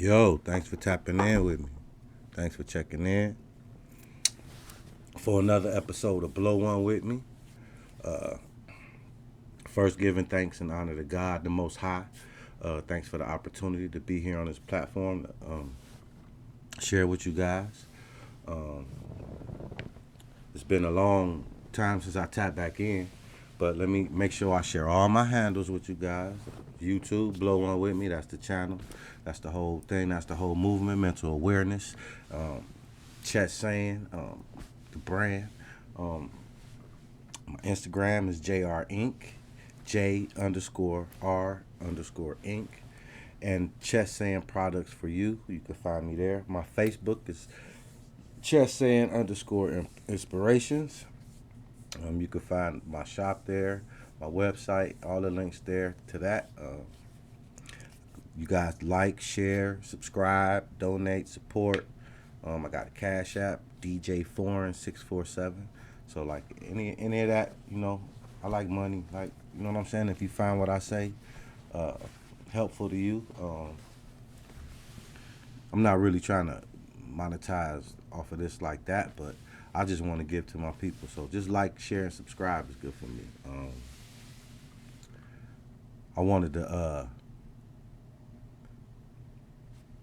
Yo, thanks for tapping in with me. Thanks for checking in for another episode of Blow One with me. First, giving thanks and honor to God, the Most High. Thanks for the opportunity to be here on this platform, share with you guys. Um, it's been a long time since I tapped back in, but let me make sure I share all my handles with you guys. YouTube, Blow One with me. That's the channel. That's the whole thing. That's the whole movement, mental awareness. Chet saying, the brand. Um, my Instagram is JR Inc. J underscore R underscore Inc. And Chess saying products for you. You can find me there. My Facebook is Chess saying underscore inspirations. You can find my shop there, my website, all the links there to that. You guys like, share, subscribe, donate, support. I got a Cash App, DJ Foreign 647. So like any of that, I like money. Like you know what I'm saying. If you find what I say uh, helpful to you, I'm not really trying to monetize off of this like that, but I just want to give to my people. So just like, share, and subscribe is good for me. I wanted to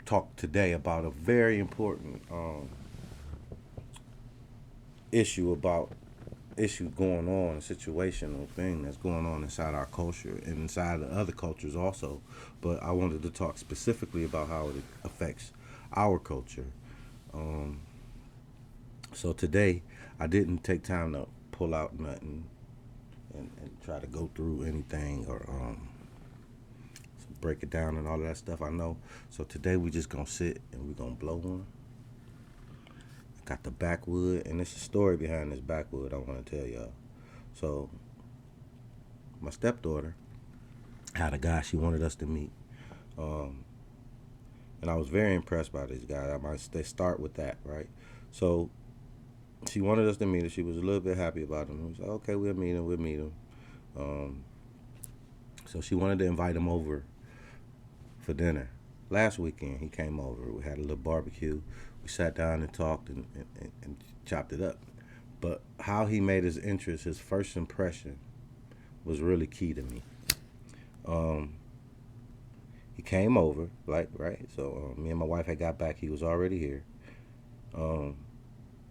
talk today about a very important issue going on, a situational thing that's going on inside our culture and inside the other cultures also. But I wanted to talk specifically about how it affects our culture. Um, so today, I didn't take time to pull out nothing and try to go through anything or break it down and all of that stuff. I know. So today we just gonna sit and we gonna blow one. I got the backwood, and there's a story behind this backwood I want to tell y'all. So my stepdaughter had a guy she wanted us to meet, um, and I was very impressed by this guy. I might start with that, right? So she wanted us to meet her. She was a little bit happy about him. We said, okay, we'll meet him. We'll meet him. Um, so she wanted to invite him over for dinner. Last weekend, he came over. We had a little barbecue. We sat down and talked and chopped it up. But how he made his interest, his first impression, was really key to me. Um, he came over, like, right? So me and my wife had got back. He was already here. Um,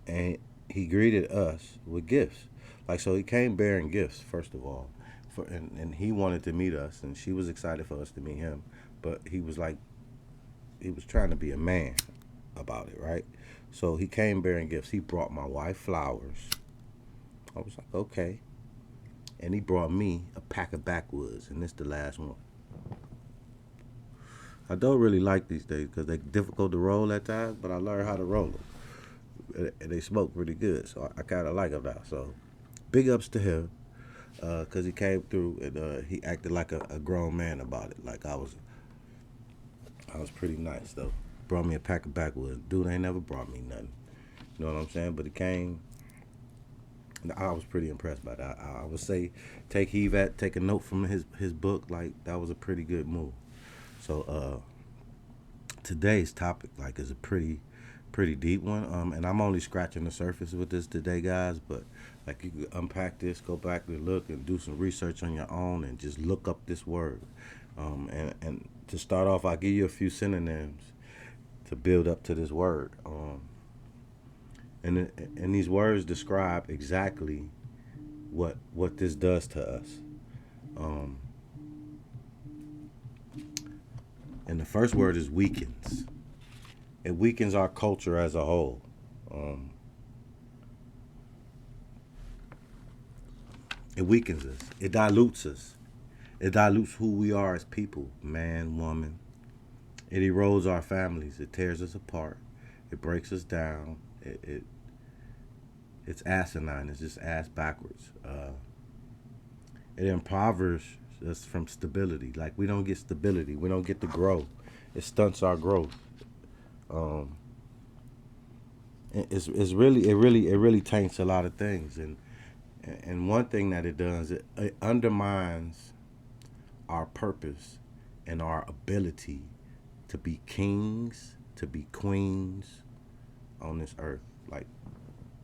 and he greeted us with gifts. Like, so he came bearing gifts, first of all. And he wanted to meet us, and she was excited for us to meet him. But he was like, he was trying to be a man about it, right? So he came bearing gifts. He brought my wife flowers. I was like, okay. And he brought me a pack of backwoods, and this the last one. I don't really like these days because they're difficult to roll at times, but I learned how to roll them. And they smoke pretty good, so I kind of like them now. So big ups to him because he came through and he acted like a grown man about it. Like I was pretty nice though. Brought me a pack of backwoods. Dude ain't never brought me nothing. You know what I'm saying? But he came. I was pretty impressed by that. I would say take a note from his book. Like that was a pretty good move. So today's topic like is a pretty deep one. And I'm only scratching the surface with this today, guys. But like you could unpack this, go back and look and do some research on your own, and just look up this word. And to start off, I'll give you a few synonyms to build up to this word. And these words describe exactly what this does to us. Um, and the first word is weakens. It weakens our culture as a whole. Um, it weakens us. It dilutes us. It dilutes who we are as people, man, woman. It erodes our families. It tears us apart. It breaks us down. It's asinine. It's just ass backwards. It impoverishes us from stability. Like we don't get stability. We don't get to grow. It stunts our growth. Um, it really taints a lot of things. And one thing that it does, it undermines our purpose and our ability to be kings, to be queens on this earth, like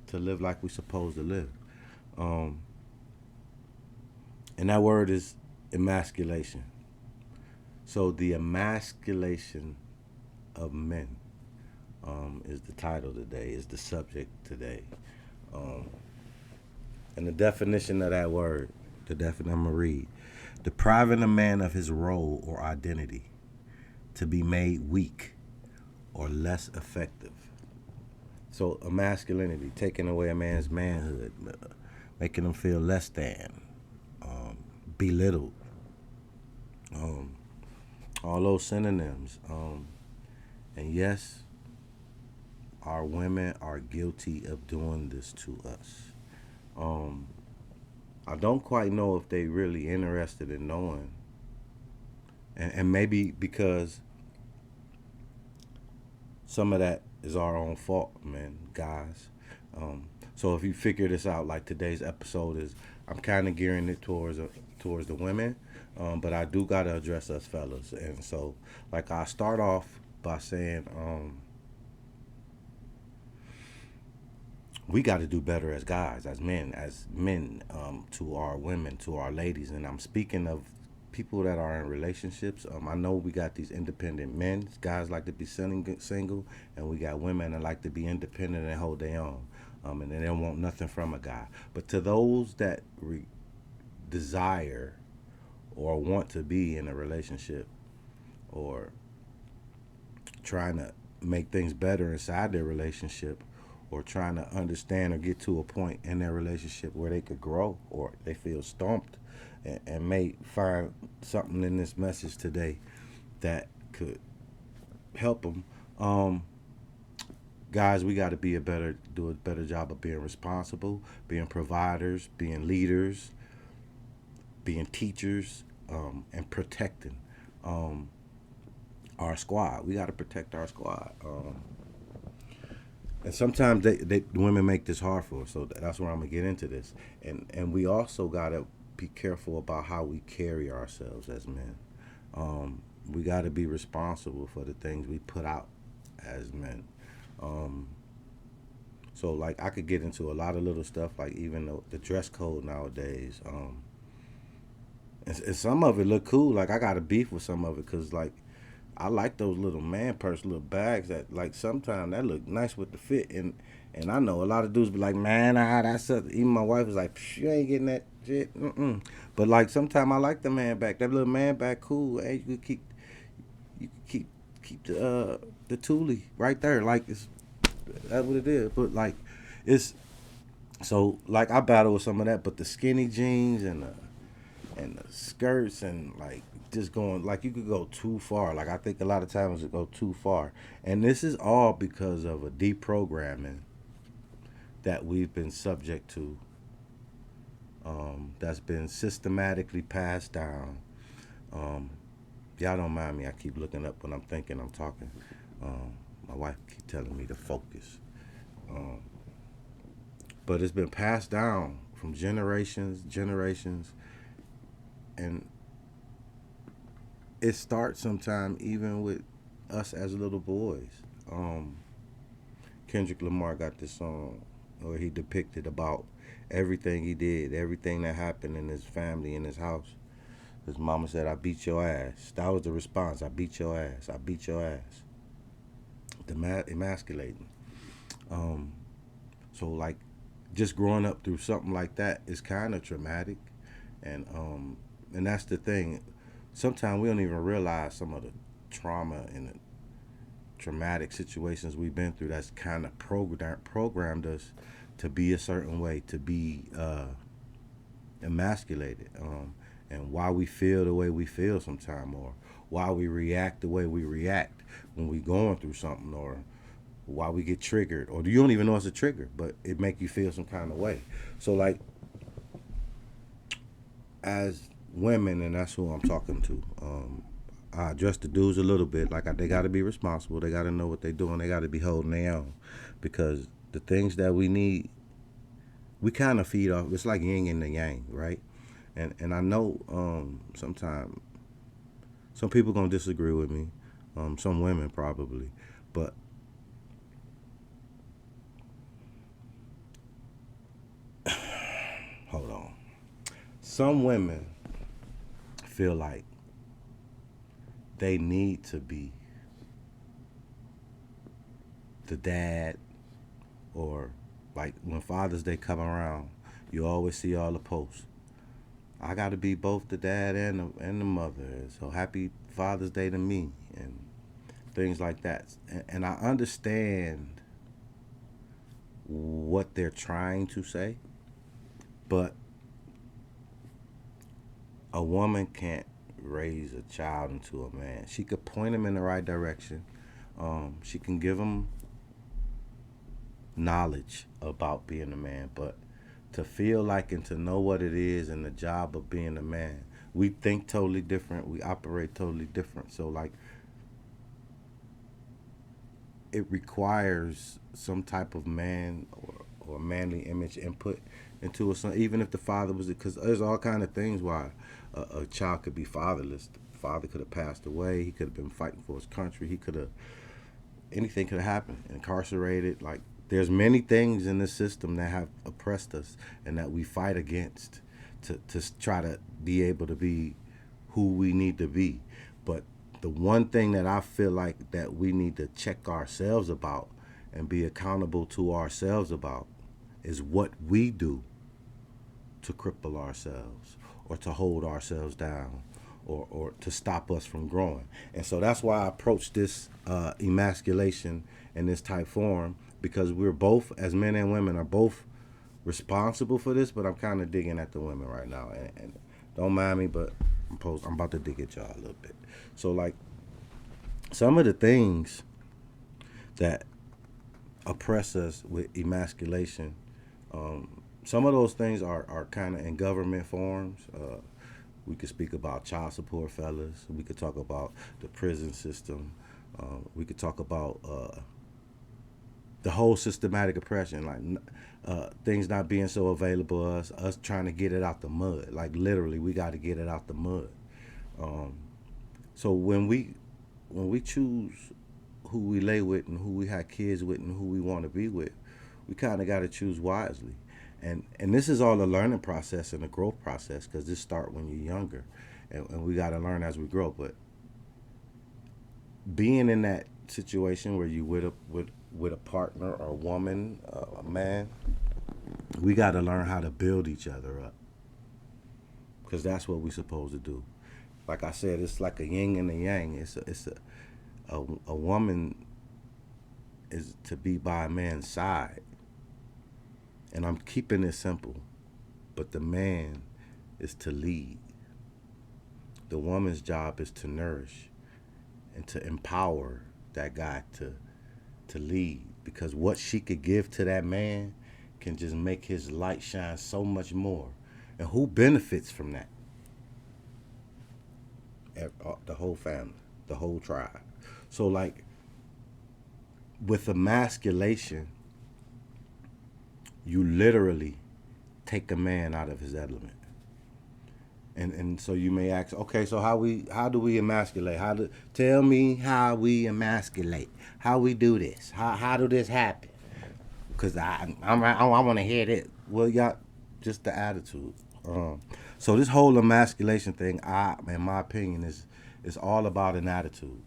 to live like we're supposed to live. Um, and that word is emasculation. So the emasculation of men is the title today, is the subject today. Um, and the definition of that word, I'm going to read. Depriving a man of his role or identity, to be made weak or less effective. So, a masculinity, taking away a man's manhood, making him feel less than, belittled, um, all those synonyms. And yes, our women are guilty of doing this to us. Um, I don't quite know if they really interested in knowing, and maybe because some of that is our own fault, man, guys. So if you figure this out, like today's episode is, I'm kind of gearing it towards the women, but I do gotta address us fellas. And so, like, I start off by saying, we got to do better as guys, as men, to our women, to our ladies. And I'm speaking of people that are in relationships. I know we got these independent men. Guys like to be single, and we got women that like to be independent and hold their own. And they don't want nothing from a guy. But to those that desire or want to be in a relationship, or trying to make things better inside their relationship, or trying to understand or get to a point in their relationship where they could grow, or they feel stumped, and may find something in this message today that could help them. Guys, we got to do a better job of being responsible, being providers, being leaders, being teachers, and protecting our squad. We got to protect our squad. And sometimes the women make this hard for us, so that's where I'm gonna get into this. And we also gotta be careful about how we carry ourselves as men. We gotta be responsible for the things we put out as men. So like I could get into a lot of little stuff, like even the dress code nowadays. And some of it look cool. Like I got a beef with some of it because like I like those little man purse, little bags that like sometimes that look nice with the fit. And I know a lot of dudes be like, man, that's a, even my wife was like, you ain't getting that shit. Mm-mm. But like sometimes I like the man bag. That little man bag cool. Hey, you could keep the Thule right there. Like that's what it is. But like it's so like I battle with some of that. But the skinny jeans and the skirts and like just going like you could go too far. Like I think a lot of times it go too far, and this is all because of a deprogramming that we've been subject to. That's been systematically passed down. Y'all don't mind me. I keep looking up when I'm thinking I'm talking. My wife keep telling me to focus. But it's been passed down from generations, and it starts sometime even with us as little boys. Kendrick Lamar got this song where he depicted about everything he did, everything that happened in his family, in his house. His mama said, I beat your ass. That was the response. I beat your ass. I beat your ass. Emasculating. So like just growing up through something like that is kind of traumatic. And that's the thing. Sometimes we don't even realize some of the trauma and the traumatic situations we've been through that's kind of programmed us to be a certain way, to be emasculated, and why we feel the way we feel sometimes, or why we react the way we react when we going through something, or why we get triggered, or you don't even know it's a trigger, but it make you feel some kind of way. So like as women, and that's who I'm talking to, I address the dudes a little bit. Like they got to be responsible. They got to know what they're doing. They got to be holding their own, because the things that we need, we kind of feed off. It's like yin and the yang, right? And I know sometimes some people gonna disagree with me, Some women probably, but hold on. Some women feel like they need to be the dad, or like when Father's Day come around, you always see all the posts. I got to be both the dad and the mother. So happy Father's Day to me, and things like that. And I understand what they're trying to say, but a woman can't raise a child into a man. She could point him in the right direction. She can give him knowledge about being a man, but to feel like and to know what it is and the job of being a man, we think totally different. We operate totally different. So like it requires some type of man or manly image input into a son, even if the father was, because there's all kind of things why a child could be fatherless. The father could have passed away. He could have been fighting for his country. He could have, anything could have happened. Incarcerated. Like there's many things in this system that have oppressed us and that we fight against to try to be able to be who we need to be. But the one thing that I feel like that we need to check ourselves about and be accountable to ourselves about is what we do to cripple ourselves or to hold ourselves down or to stop us from growing. And so that's why I approach this emasculation in this type form, because we're both, as men and women, are both responsible for this, but I'm kind of digging at the women right now. And don't mind me, but I'm about to dig at y'all a little bit. So, like, some of the things that oppress us with emasculation, some of those things are kind of in government forms. We could speak about child support, fellas. We could talk about the prison system. We could talk about the whole systematic oppression, like things not being so available to us trying to get it out the mud. Like literally, we got to get it out the mud. So when we choose who we lay with and who we have kids with and who we want to be with, we kind of got to choose wisely. And this is all a learning process and a growth process, because this start when you're younger, and we got to learn as we grow. But being in that situation where you with a partner or a woman, a man, we got to learn how to build each other up, because that's what we're supposed to do. Like I said, it's like a yin and a yang. A woman is to be by a man's side, and I'm keeping it simple. But the man is to lead. The woman's job is to nourish and to empower that guy to lead, because what she could give to that man can just make his light shine so much more. And who benefits from that? The whole family, the whole tribe. So like with emasculation, you literally take a man out of his element. And so you may ask, okay, so how do we emasculate? Tell me how we emasculate? How we do this? How do this happen? Because I want to hear that. Well, y'all, just the attitude. So this whole emasculation thing, in my opinion, is all about an attitude.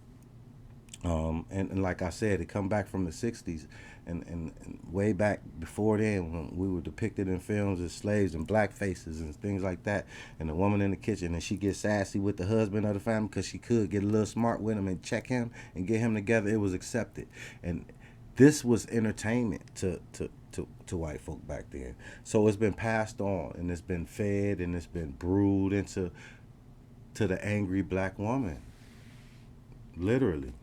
And like I said, it come back from the '60s, and way back before then, when we were depicted in films as slaves and black faces and things like that, and the woman in the kitchen, and she gets sassy with the husband of the family because she could get a little smart with him and check him and get him together. It was accepted, and this was entertainment to white folk back then. So it's been passed on, and it's been fed, and it's been brewed into the angry black woman, literally.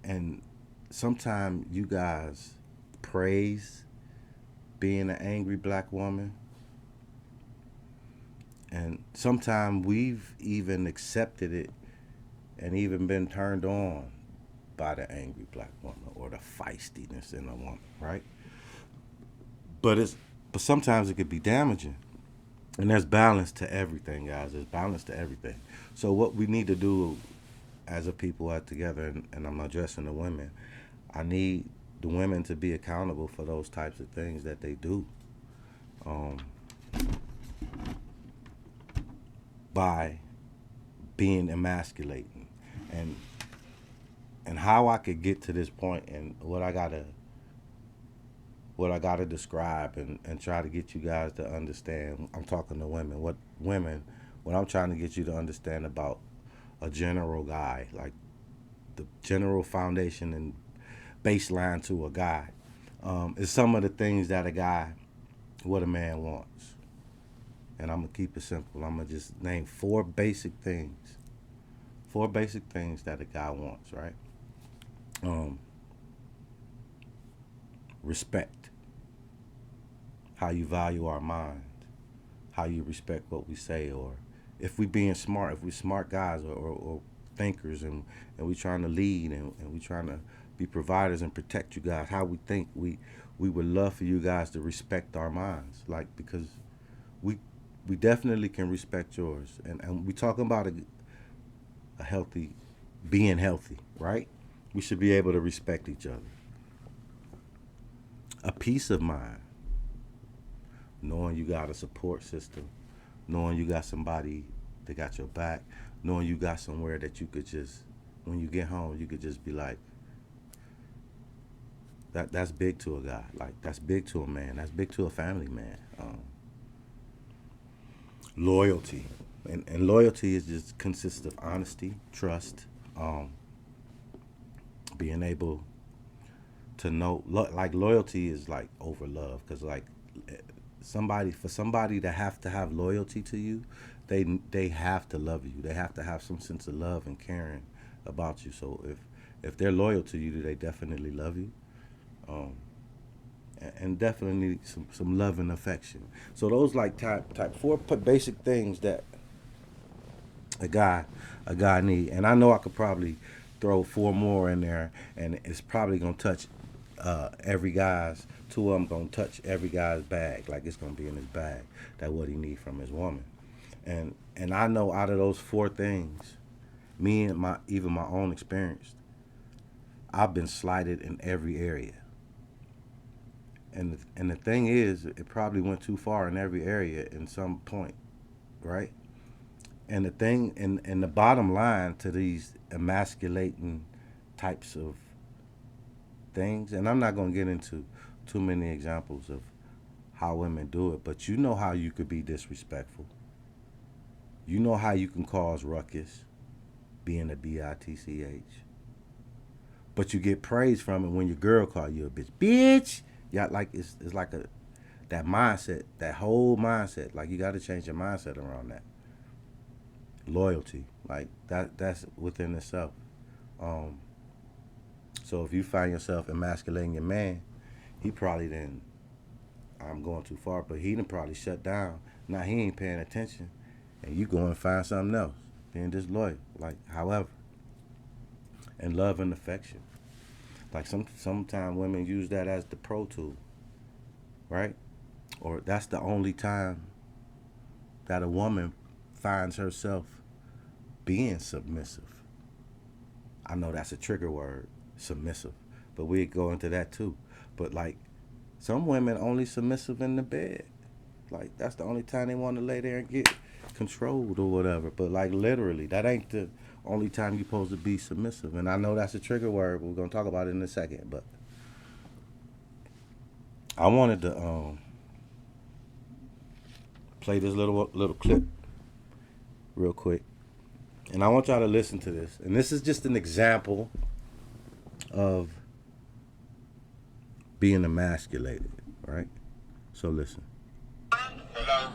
And sometimes you guys praise being an angry black woman, and sometimes we've even accepted it and even been turned on by the angry black woman or the feistiness in a woman, right? But sometimes it could be damaging. And there's balance to everything, guys. There's balance to everything. So what we need to do as a people are together, and I'm addressing the women, I need the women to be accountable for those types of things that they do. By being emasculating, and how I could get to this point, and what I gotta describe, and try to get you guys to understand. I'm talking to women. What I'm trying to get you to understand about a general guy, like the general foundation and baseline to a guy, is some of the things that what a man wants. And I'm gonna keep it simple. I'm gonna just name four basic things that a guy wants, right? Respect. How you value our mind. How you respect what we say, or if we being smart, if we smart guys, or thinkers, and we trying to lead, and we trying to be providers and protect you guys, how we think, we would love for you guys to respect our minds, like, because we definitely can respect yours, and we talking about a healthy, being healthy, right? We should be able to respect each other. A peace of mind, knowing you got a support system, knowing you got somebody that got your back, knowing you got somewhere that you could just, when you get home, you could just be like, that's big to a guy. Like, that's big to a man. That's big to a family man. Loyalty. And loyalty consists of honesty, trust, being able to know, like, loyalty is like over love, because, like, for somebody to have loyalty to you, they have to love you. They have to have some sense of love and caring about you. So if they're loyal to you, they definitely love you, and definitely some love and affection. So those, like, type four basic things that a guy need. And I know I could probably throw four more in there, and it's probably gonna touch every guy's. Two of them gonna touch every guy's bag. Like, it's gonna be in his bag, that what he need from his woman. And I know out of those four things, me and even my own experience, I've been slighted in every area. And the thing is, it probably went too far in every area in some point, right? And the thing, and the bottom line to these emasculating types of things, and I'm not going to get into too many examples of how women do it, but you know how you could be disrespectful. You know how you can cause ruckus, being a bitch. But you get praise from it when your girl call you a bitch. Bitch! Yeah, like, it's like that mindset, that whole mindset. Like, you got to change your mindset around that. Loyalty, like, that's within itself. So if you find yourself emasculating your man, he probably then, I'm going too far, but he done probably shut down. Now he ain't paying attention, and you go and find something else, being disloyal. Like, however, and love and affection. Like, sometimes women use that as the pro tool, right? Or that's the only time that a woman finds herself being submissive. I know that's a trigger word, submissive, but we go into that too. But, like, some women only submissive in the bed. Like, that's the only time they want to lay there and get controlled or whatever. But, like, literally, that ain't the only time you're supposed to be submissive. And I know that's a trigger word. We're going to talk about it in a second. But I wanted to play this little clip real quick. And I want y'all to listen to this. And this is just an example of being emasculated, right? So listen. Hello?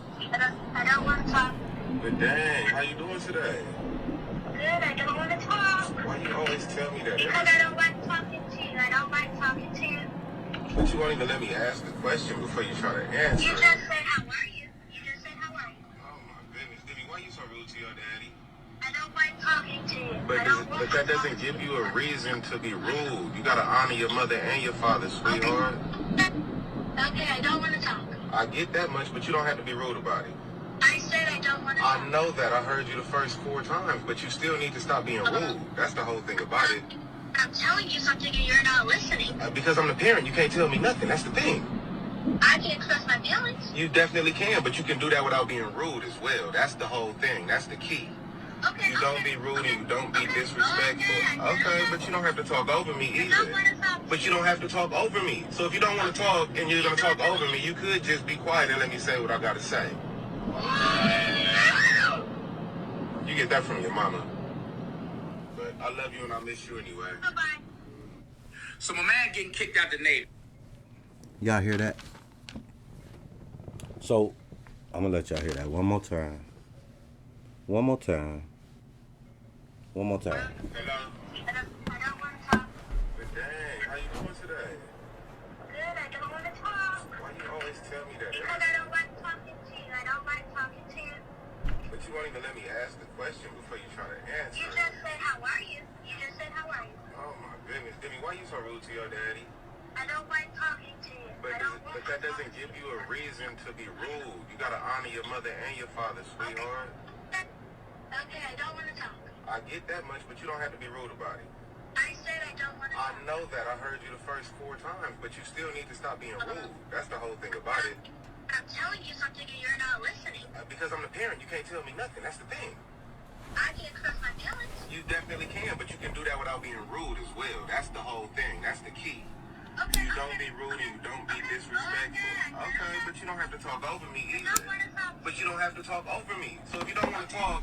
I don't want to talk. But dang, how you doing today? Good, I don't want to talk. Why you always tell me that? Because I don't like talking to you. I don't like talking to you. But you won't even let me ask the question before you try to answer. You just said, how are you? You just said, how are you? Oh my goodness, Demi, why you so rude to your daddy? I don't like talking to you. But that doesn't give you a reason to be rude. You gotta honor your mother and your father, sweetheart. Okay, I don't want to talk. I get that much, but you don't have to be rude about it. I said I don't want I know that. I heard you the first 4 times, but you still need to stop being rude. That's the whole thing about it. I'm telling you something and you're not listening. Because I'm the parent, you can't tell me nothing. That's the thing. I can express my feelings. You definitely can, but you can do that without being rude as well. That's the whole thing. That's the key. Okay. You don't be rude and you don't be disrespectful. Okay, but you don't have to talk over me either. But you don't have to talk over me. So if you don't want to talk and you're going to talk over me, you could just be quiet and let me say what I got to say. You get that from your mama. But I love you and I miss you anyway. Bye-bye. So my man getting kicked out the Navy. Y'all hear that? So, I'm going to let y'all hear that one more time. One more time. One more time. Hello? I don't want to talk. But dang, how you doing today? Good, I don't want to talk. Why you always tell me that? Because I don't like talking to you. I don't like talking to you. But you won't even let me ask the question before you try to answer. You just said, how are you? You just said, how are you? Oh my goodness, Demi, why you so rude to your daddy? I don't like talking to you. But that doesn't give you a reason to be rude. You gotta honor your mother and your father, sweetheart. Okay, I don't want to talk. I get that much, but you don't have to be rude about it. I said I don't want to I talk. know that. I heard you the first 4 times, but you still need to stop being rude. That's the whole thing about it. I'm telling you something and you're not listening. Because I'm the parent, you can't tell me nothing. That's the thing. I can express my feelings. You definitely can, but you can do that without being rude as well. That's the whole thing. That's the key. Okay. You don't be rude and you don't be disrespectful. Okay, but you don't have to talk over me either. But you don't have to talk over me. So if you don't want to talk